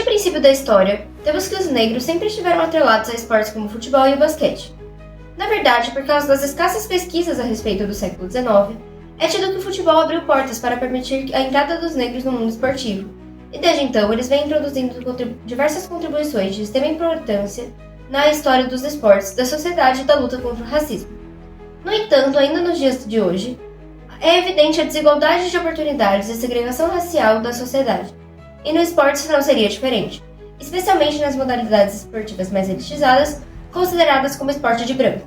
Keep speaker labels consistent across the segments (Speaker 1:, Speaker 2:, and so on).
Speaker 1: princípio da história, temos que os negros sempre estiveram atrelados a esportes como o futebol e o basquete. Na verdade, por causa das escassas pesquisas a respeito do século XIX, é tido que o futebol abriu portas para permitir a entrada dos negros no mundo esportivo, e desde então eles vêm introduzindo diversas contribuições de extrema importância na história dos esportes, da sociedade e da luta contra o racismo. No entanto, ainda nos dias de hoje, é evidente a desigualdade de oportunidades e a segregação racial da sociedade, e no esporte não seria diferente, especialmente nas modalidades esportivas mais elitizadas, consideradas como esporte de branco.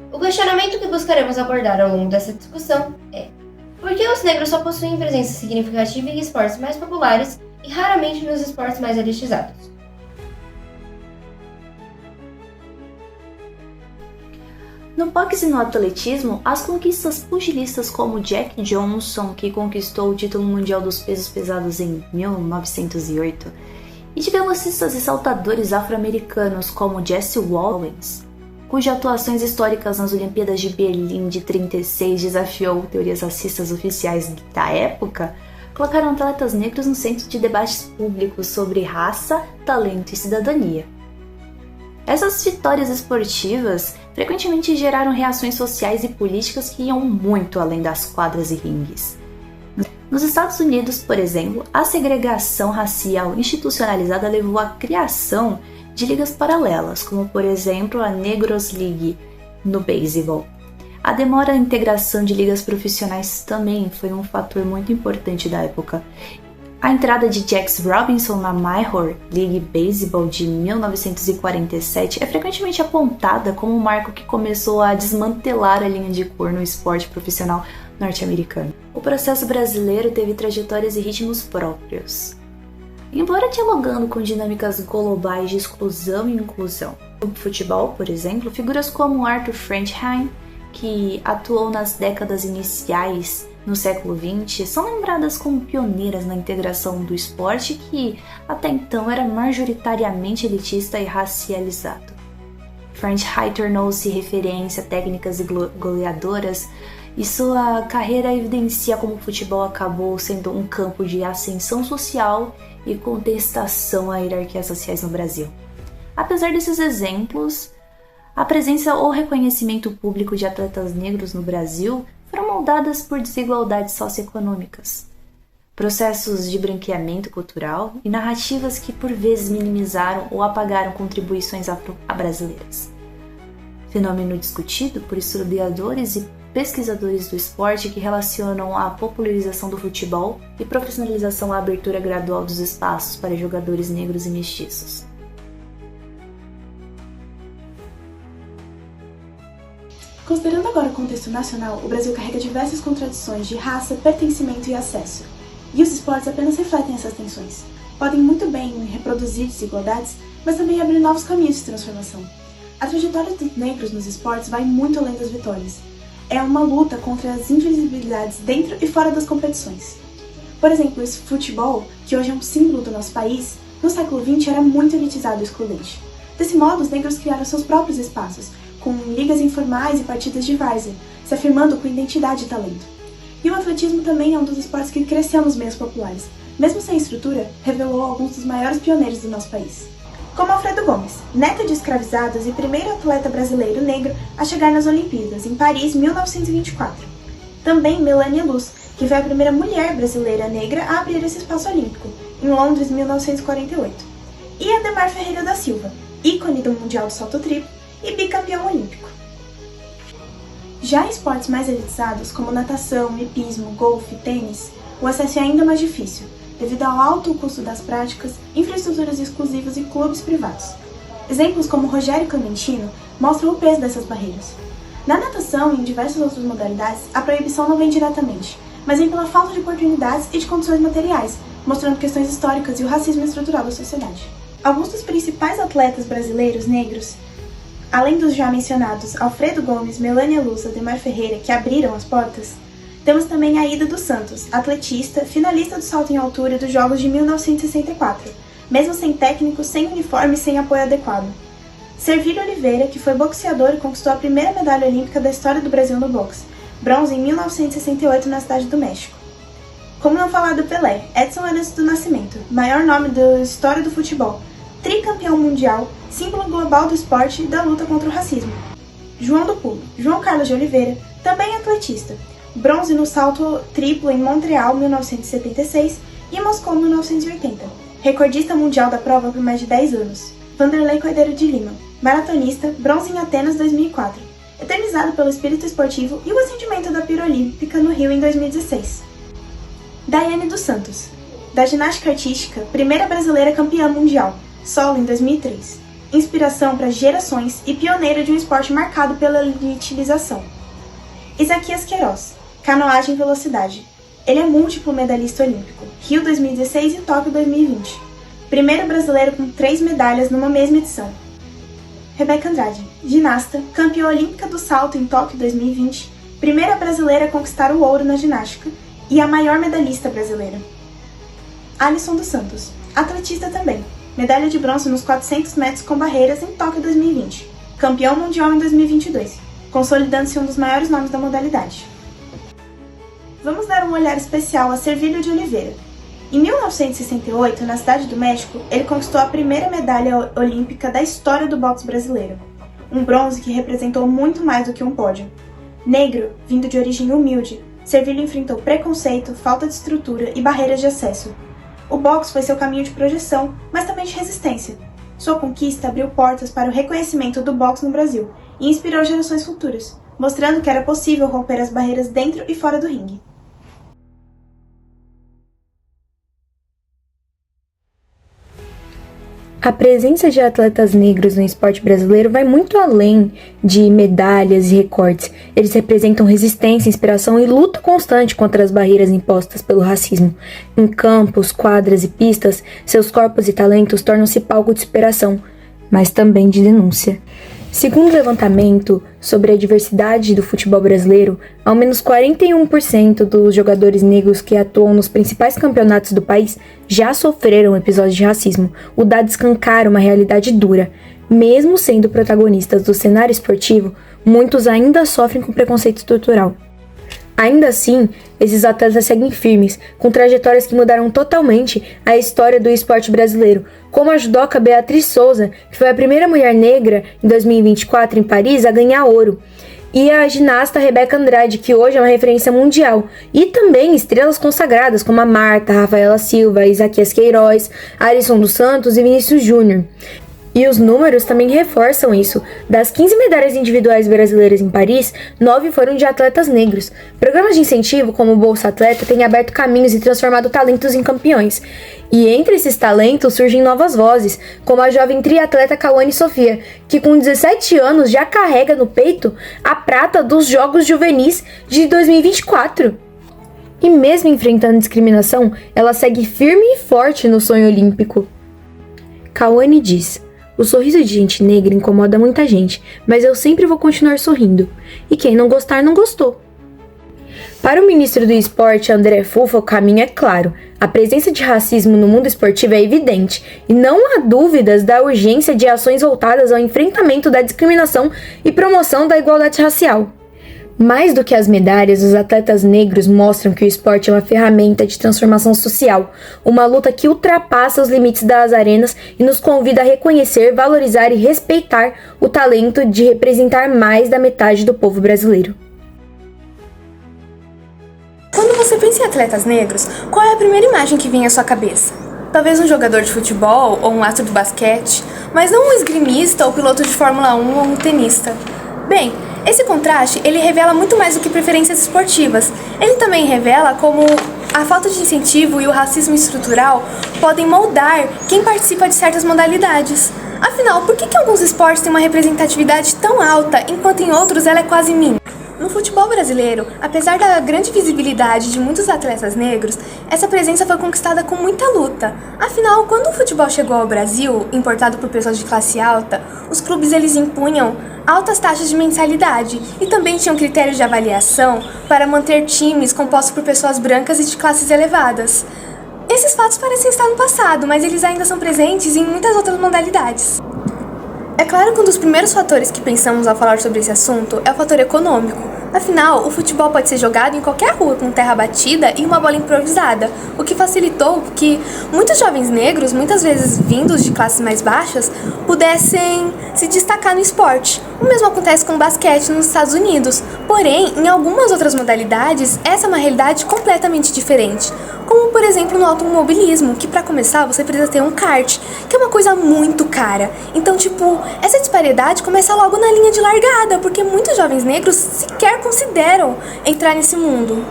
Speaker 1: O questionamento que buscaremos abordar ao longo dessa discussão é: por que os negros só possuem presença significativa em esportes mais populares e raramente nos esportes mais elitizados?
Speaker 2: No boxe e no atletismo, as conquistas pugilistas como Jack Johnson, que conquistou o título mundial dos pesos pesados em 1908, e de velocistas e saltadores afro-americanos como Jesse Owens, cujas atuações históricas nas Olimpíadas de Berlim de 1936 desafiou teorias racistas oficiais da época, colocaram atletas negros no centro de debates públicos sobre raça, talento e cidadania. Essas vitórias esportivas frequentemente geraram reações sociais e políticas que iam muito além das quadras e ringues. Nos Estados Unidos, por exemplo, a segregação racial institucionalizada levou à criação de ligas paralelas, como por exemplo a Negros League no beisebol. A demora à integração de ligas profissionais também foi um fator muito importante da época. A entrada de Jacques Robinson na Major League Baseball de 1947 é frequentemente apontada como um marco que começou a desmantelar a linha de cor no esporte profissional norte-americano. O processo brasileiro teve trajetórias e ritmos próprios, embora dialogando com dinâmicas globais de exclusão e inclusão. No futebol, por exemplo, figuras como Arthur Frankenheim, que atuou nas décadas iniciais no século XX, são lembradas como pioneiras na integração do esporte que, até então, era majoritariamente elitista e racializado. Frankenheim tornou-se referência a técnicas e goleadoras, e sua carreira evidencia como o futebol acabou sendo um campo de ascensão social e contestação a hierarquias sociais no Brasil. Apesar desses exemplos, a presença ou reconhecimento público de atletas negros no Brasil foram moldadas por desigualdades socioeconômicas, processos de branqueamento cultural e narrativas que por vezes minimizaram ou apagaram contribuições afro-brasileiras. Fenômeno discutido por historiadores e pesquisadores do esporte que relacionam a popularização do futebol e profissionalização à abertura gradual dos espaços para jogadores negros e mestiços.
Speaker 3: Considerando agora o contexto nacional, o Brasil carrega diversas contradições de raça, pertencimento e acesso. E os esportes apenas refletem essas tensões. Podem muito bem reproduzir desigualdades, mas também abrir novos caminhos de transformação. A trajetória dos negros nos esportes vai muito além das vitórias. É uma luta contra as invisibilidades dentro e fora das competições. Por exemplo, esse futebol, que hoje é um símbolo do nosso país, no século XX era muito elitizado e excludente. Desse modo, os negros criaram seus próprios espaços, com ligas informais e partidas de várzea, se afirmando com identidade e talento. E o atletismo também é um dos esportes que cresceu nos meios populares. Mesmo sem estrutura, revelou alguns dos maiores pioneiros do nosso país. Como Alfredo Gomes, neto de escravizados e primeiro atleta brasileiro negro a chegar nas Olimpíadas, em Paris, 1924. Também Melania Luz, que foi a primeira mulher brasileira negra a abrir esse espaço olímpico, em Londres, 1948. E Ademar Ferreira da Silva, ícone do Mundial do Salto Triplo e bicampeão olímpico. Já em esportes mais elitizados, como natação, hipismo, golfe e tênis, o acesso é ainda mais difícil, devido ao alto custo das práticas, infraestruturas exclusivas e clubes privados. Exemplos como Rogério Clementino mostram o peso dessas barreiras. Na natação e em diversas outras modalidades, a proibição não vem diretamente, mas vem pela falta de oportunidades e de condições materiais, mostrando questões históricas e o racismo estrutural da sociedade. Alguns dos principais atletas brasileiros negros, além dos já mencionados Alfredo Gomes, Melania Luz e Ademar Ferreira, que abriram as portas, temos também a Ida dos Santos, atletista, finalista do salto em altura dos Jogos de 1964, mesmo sem técnico, sem uniforme e sem apoio adequado. Servílio Oliveira, que foi boxeador e conquistou a primeira medalha olímpica da história do Brasil no boxe, bronze em 1968 na Cidade do México. Como não falar do Pelé, Edson Arantes do Nascimento, maior nome da história do futebol, tricampeão mundial, símbolo global do esporte e da luta contra o racismo. João do Pulo, João Carlos de Oliveira, também atletista, bronze no salto triplo em Montreal, 1976 e Moscou, 1980, recordista mundial da prova por mais de 10 anos. Vanderlei Cordeiro de Lima, maratonista, bronze em Atenas, 2004, eternizado pelo espírito esportivo e o acendimento da pira olímpica no Rio em 2016. Daiane dos Santos, da ginástica artística, primeira brasileira campeã mundial, solo em 2003, inspiração para gerações e pioneira de um esporte marcado pela elitização. Isaquias Queiroz, canoagem e velocidade. Ele é múltiplo medalhista olímpico, Rio 2016 e Tóquio 2020. Primeiro brasileiro com 3 medalhas numa mesma edição. Rebeca Andrade, ginasta, campeã olímpica do salto em Tóquio 2020, primeira brasileira a conquistar o ouro na ginástica e a maior medalhista brasileira. Alisson dos Santos, atletista também, medalha de bronze nos 400 metros com barreiras em Tóquio 2020, campeão mundial em 2022, consolidando-se um dos maiores nomes da modalidade. Vamos dar um olhar especial a Servílio de Oliveira. Em 1968, na Cidade do México, ele conquistou a primeira medalha olímpica da história do boxe brasileiro, um bronze que representou muito mais do que um pódio. Negro, vindo de origem humilde, Servílio enfrentou preconceito, falta de estrutura e barreiras de acesso. O boxe foi seu caminho de projeção, mas também de resistência. Sua conquista abriu portas para o reconhecimento do boxe no Brasil e inspirou gerações futuras, mostrando que era possível romper as barreiras dentro e fora do ringue.
Speaker 4: A presença de atletas negros no esporte brasileiro vai muito além de medalhas e recortes. Eles representam resistência, inspiração e luta constante contra as barreiras impostas pelo racismo. Em campos, quadras e pistas, seus corpos e talentos tornam-se palco de inspiração, mas também de denúncia. Segundo o levantamento sobre a diversidade do futebol brasileiro, ao menos 41% dos jogadores negros que atuam nos principais campeonatos do país já sofreram episódios de racismo. O dado escancara uma realidade dura. Mesmo sendo protagonistas do cenário esportivo, muitos ainda sofrem com preconceito estrutural. Ainda assim, esses atletas seguem firmes, com trajetórias que mudaram totalmente a história do esporte brasileiro, como a judoca Beatriz Souza, que foi a primeira mulher negra em 2024 em Paris a ganhar ouro, e a ginasta Rebeca Andrade, que hoje é uma referência mundial, e também estrelas consagradas como a Marta, Rafaela Silva, Isaquias Queiroz, Alisson dos Santos e Vinícius Júnior. E os números também reforçam isso. Das 15 medalhas individuais brasileiras em Paris, 9 foram de atletas negros. Programas de incentivo como o Bolsa Atleta têm aberto caminhos e transformado talentos em campeões. E entre esses talentos surgem novas vozes, como a jovem triatleta Cauane Sofia, que com 17 anos já carrega no peito a prata dos Jogos Juvenis de 2024. E mesmo enfrentando discriminação, ela segue firme e forte no sonho olímpico. Cauane diz: "O sorriso de gente negra incomoda muita gente, mas eu sempre vou continuar sorrindo. E quem não gostar, não gostou." Para o ministro do Esporte, André Fufa, o caminho é claro. A presença de racismo no mundo esportivo é evidente, e não há dúvidas da urgência de ações voltadas ao enfrentamento da discriminação e promoção da igualdade racial. Mais do que as medalhas, os atletas negros mostram que o esporte é uma ferramenta de transformação social, uma luta que ultrapassa os limites das arenas e nos convida a reconhecer, valorizar e respeitar o talento de representar mais da metade do povo brasileiro.
Speaker 5: Quando você pensa em atletas negros, qual é a primeira imagem que vem à sua cabeça? Talvez um jogador de futebol ou um astro de basquete, mas não um esgrimista ou piloto de Fórmula 1 ou um tenista. Bem, esse contraste, ele revela muito mais do que preferências esportivas. Ele também revela como a falta de incentivo e o racismo estrutural podem moldar quem participa de certas modalidades. Afinal, por que alguns esportes têm uma representatividade tão alta, enquanto em outros ela é quase mínima? No futebol brasileiro, apesar da grande visibilidade de muitos atletas negros, essa presença foi conquistada com muita luta. Afinal, quando o futebol chegou ao Brasil, importado por pessoas de classe alta, os clubes eles impunham altas taxas de mensalidade e também tinham critérios de avaliação para manter times compostos por pessoas brancas e de classes elevadas. Esses fatos parecem estar no passado, mas eles ainda são presentes em muitas outras modalidades. É claro que um dos primeiros fatores que pensamos ao falar sobre esse assunto é o fator econômico. Afinal, o futebol pode ser jogado em qualquer rua com terra batida e uma bola improvisada, o que facilitou que muitos jovens negros, muitas vezes vindos de classes mais baixas, pudessem se destacar no esporte. O mesmo acontece com o basquete nos Estados Unidos, porém, em algumas outras modalidades, essa é uma realidade completamente diferente. Como, por exemplo, no automobilismo, que para começar você precisa ter um kart, que é uma coisa muito cara. Então, essa disparidade começa logo na linha de largada, porque muitos jovens negros sequer consideram entrar nesse mundo.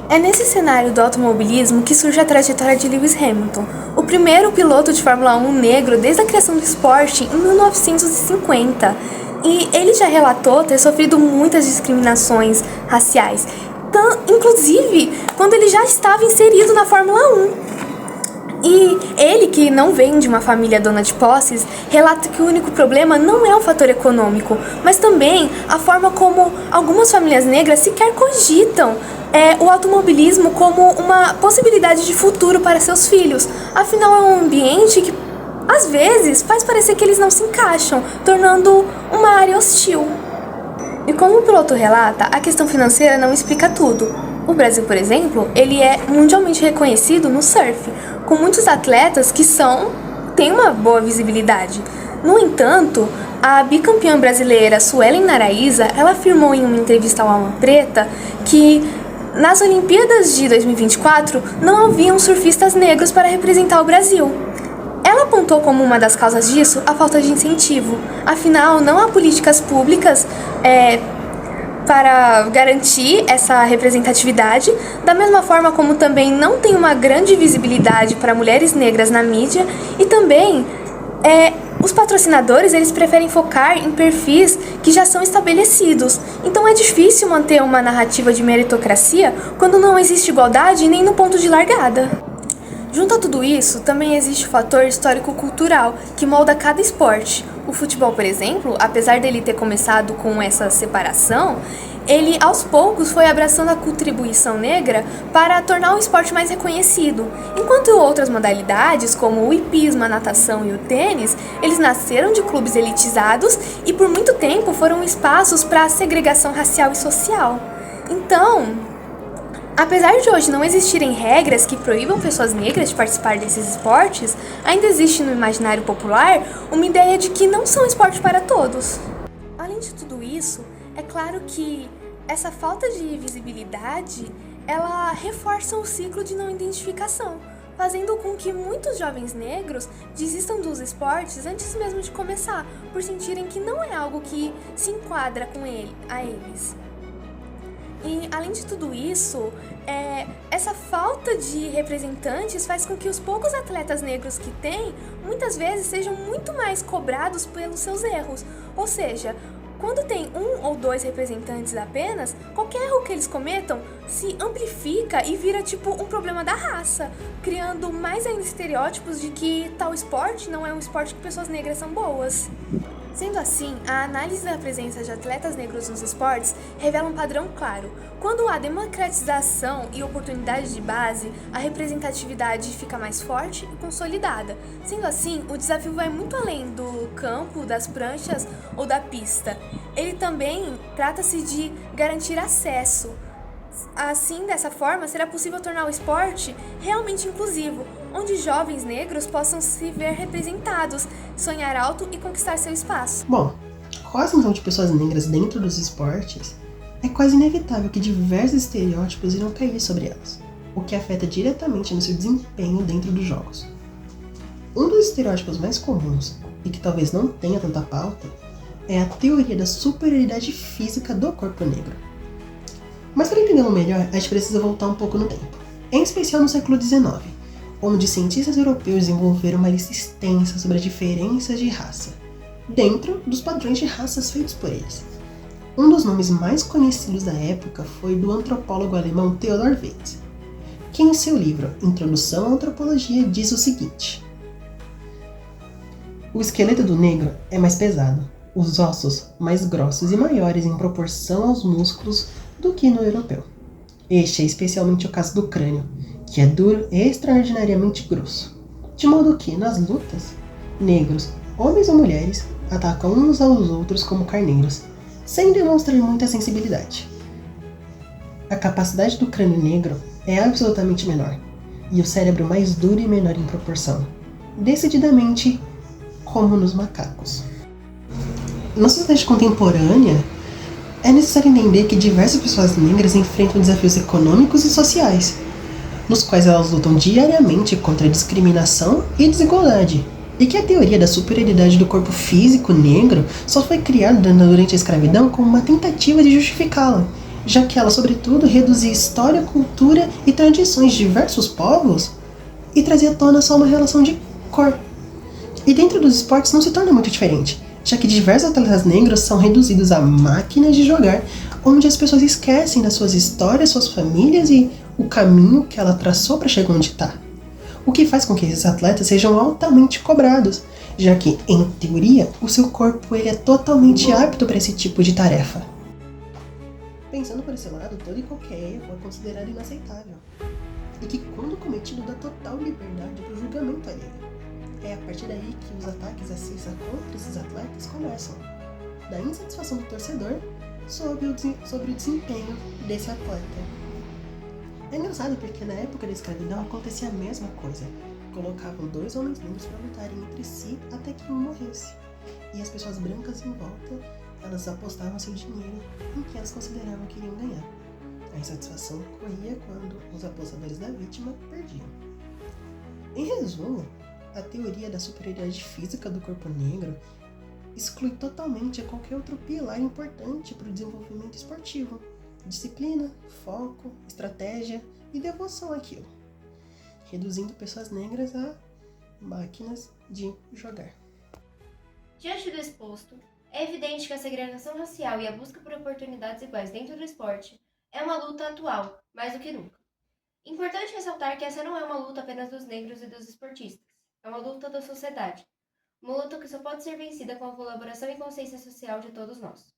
Speaker 5: É nesse cenário do automobilismo que surge a trajetória de Lewis Hamilton, o primeiro piloto de Fórmula 1 negro desde a criação do esporte em 1950. E ele já relatou ter sofrido muitas discriminações raciais, inclusive quando ele já estava inserido na Fórmula 1. E ele, que não vem de uma família dona de posses, relata que o único problema não é o fator econômico, mas também a forma como algumas famílias negras sequer cogitam o automobilismo como uma possibilidade de futuro para seus filhos. Afinal, é um ambiente que, às vezes, faz parecer que eles não se encaixam, tornando uma área hostil. E como o piloto relata, a questão financeira não explica tudo. O Brasil, por exemplo, ele é mundialmente reconhecido no surf, com muitos atletas que têm uma boa visibilidade. No entanto, a bicampeã brasileira Suelen Naraíza, ela afirmou em uma entrevista ao Alma Preta que nas Olimpíadas de 2024 não haviam surfistas negros para representar o Brasil. Ela apontou como uma das causas disso a falta de incentivo. Afinal, não há políticas públicas para garantir essa representatividade, da mesma forma como também não tem uma grande visibilidade para mulheres negras na mídia, e também os patrocinadores eles preferem focar em perfis que já são estabelecidos. Então é difícil manter uma narrativa de meritocracia quando não existe igualdade nem no ponto de largada. Junto a tudo isso, também existe o fator histórico-cultural, que molda cada esporte. O futebol, por exemplo, apesar dele ter começado com essa separação, ele aos poucos foi abraçando a contribuição negra para tornar o esporte mais reconhecido. Enquanto outras modalidades, como o hipismo, a natação e o tênis, eles nasceram de clubes elitizados e por muito tempo foram espaços para a segregação racial e social. Então, apesar de hoje não existirem regras que proíbam pessoas negras de participar desses esportes, ainda existe no imaginário popular uma ideia de que não são esportes para todos. Além de tudo isso, é claro que essa falta de visibilidade, ela reforça o ciclo de não identificação, fazendo com que muitos jovens negros desistam dos esportes antes mesmo de começar, por sentirem que não é algo que se enquadra a eles. E, além de tudo isso, essa falta de representantes faz com que os poucos atletas negros que tem, muitas vezes, sejam muito mais cobrados pelos seus erros. Ou seja, quando tem um ou dois representantes apenas, qualquer erro que eles cometam se amplifica e vira um problema da raça, criando mais ainda estereótipos de que tal esporte não é um esporte que pessoas negras são boas. Sendo assim, a análise da presença de atletas negros nos esportes revela um padrão claro. Quando há democratização e oportunidade de base, a representatividade fica mais forte e consolidada. Sendo assim, o desafio vai muito além do campo, das pranchas ou da pista. Ele também trata-se de garantir acesso. Assim, dessa forma, será possível tornar o esporte realmente inclusivo, onde jovens negros possam se ver representados, sonhar alto e conquistar seu espaço.
Speaker 6: Bom, com a ascensão de pessoas negras dentro dos esportes, é quase inevitável que diversos estereótipos irão cair sobre elas, o que afeta diretamente no seu desempenho dentro dos jogos. Um dos estereótipos mais comuns, e que talvez não tenha tanta pauta, é a teoria da superioridade física do corpo negro. Mas para entendê-lo melhor, a gente precisa voltar um pouco no tempo, em especial no século XIX, onde cientistas europeus desenvolveram uma lista extensa sobre as diferenças de raça, dentro dos padrões de raças feitos por eles. Um dos nomes mais conhecidos da época foi do antropólogo alemão Theodor Waitz, que em seu livro Introdução à Antropologia diz o seguinte: o esqueleto do negro é mais pesado, os ossos mais grossos e maiores em proporção aos músculos do que no europeu. Este é especialmente o caso do crânio, que é duro e extraordinariamente grosso, de modo que, nas lutas, negros, homens ou mulheres, atacam uns aos outros como carneiros, sem demonstrar muita sensibilidade. A capacidade do crânio negro é absolutamente menor, e o cérebro mais duro e menor em proporção, decididamente como nos macacos. Na sociedade contemporânea, é necessário entender que diversas pessoas negras enfrentam desafios econômicos e sociais, nos quais elas lutam diariamente contra a discriminação e desigualdade, e que a teoria da superioridade do corpo físico negro só foi criada durante a escravidão como uma tentativa de justificá-la, já que ela, sobretudo, reduzia história, cultura e tradições de diversos povos e trazia à tona só uma relação de cor. E dentro dos esportes não se torna muito diferente, já que diversos atletas negros são reduzidos a máquinas de jogar, onde as pessoas esquecem das suas histórias, suas famílias e o caminho que ela traçou para chegar onde está. O que faz com que esses atletas sejam altamente cobrados, já que, em teoria, o seu corpo ele é totalmente apto para esse tipo de tarefa. Pensando por esse lado, todo e qualquer erro é considerado inaceitável, e que, quando cometido, dá total liberdade para o julgamento alheio. É a partir daí que os ataques à ciência contra esses atletas começam, da insatisfação do torcedor sobre o desempenho desse atleta. É engraçado porque na época da escravidão acontecia a mesma coisa. Colocavam dois homens negros para lutarem entre si até que um morresse. E as pessoas brancas em volta, elas apostavam seu dinheiro em que elas consideravam que iriam ganhar. A insatisfação ocorria quando os apostadores da vítima perdiam. Em resumo, a teoria da superioridade física do corpo negro exclui totalmente qualquer outro pilar importante para o desenvolvimento esportivo. Disciplina, foco, estratégia e devoção àquilo, reduzindo pessoas negras a máquinas de jogar.
Speaker 1: Diante do exposto, é evidente que a segregação racial e a busca por oportunidades iguais dentro do esporte é uma luta atual, mais do que nunca. Importante ressaltar que essa não é uma luta apenas dos negros e dos esportistas, é uma luta da sociedade, uma luta que só pode ser vencida com a colaboração e consciência social de todos nós.